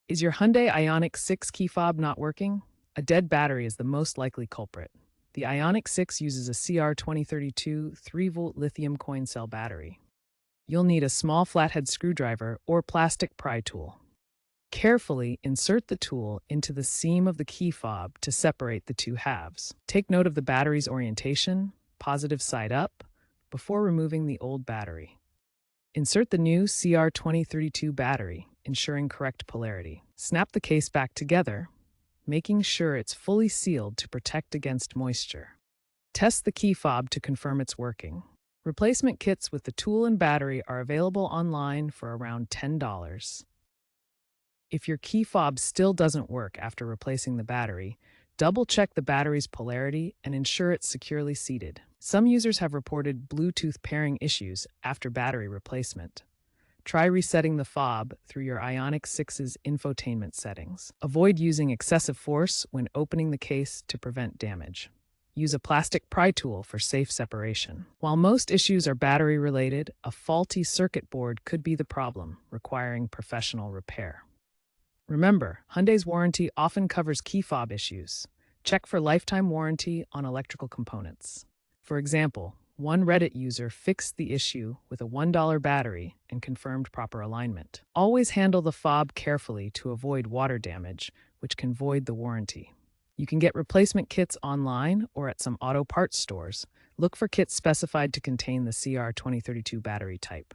Is your Hyundai Ioniq 6 key fob not working? A dead battery is the most likely culprit. The Ioniq 6 uses a CR2032 3-volt lithium coin cell battery. You'll need a small flathead screwdriver or plastic pry tool. Carefully insert the tool into the seam of the key fob to separate the two halves. Take note of the battery's orientation, positive side up, before removing the old battery. Insert the new CR2032 battery, ensuring correct polarity. Snap the case back together, making sure it's fully sealed to protect against moisture. Test the key fob to confirm it's working. Replacement kits with the tool and battery are available online for around $10. If your key fob still doesn't work after replacing the battery, double-check the battery's polarity and ensure it's securely seated. Some users have reported Bluetooth pairing issues after battery replacement. Try resetting the fob through your Ioniq 6's infotainment settings. Avoid using excessive force when opening the case to prevent damage. Use a plastic pry tool for safe separation. While most issues are battery-related, a faulty circuit board could be the problem, requiring professional repair. Remember, Hyundai's warranty often covers key fob issues. Check for lifetime warranty on electrical components. For example, one Reddit user fixed the issue with a $1 battery and confirmed proper alignment. Always handle the fob carefully to avoid water damage, which can void the warranty. You can get replacement kits online or at some auto parts stores. Look for kits specified to contain the CR2032 battery type.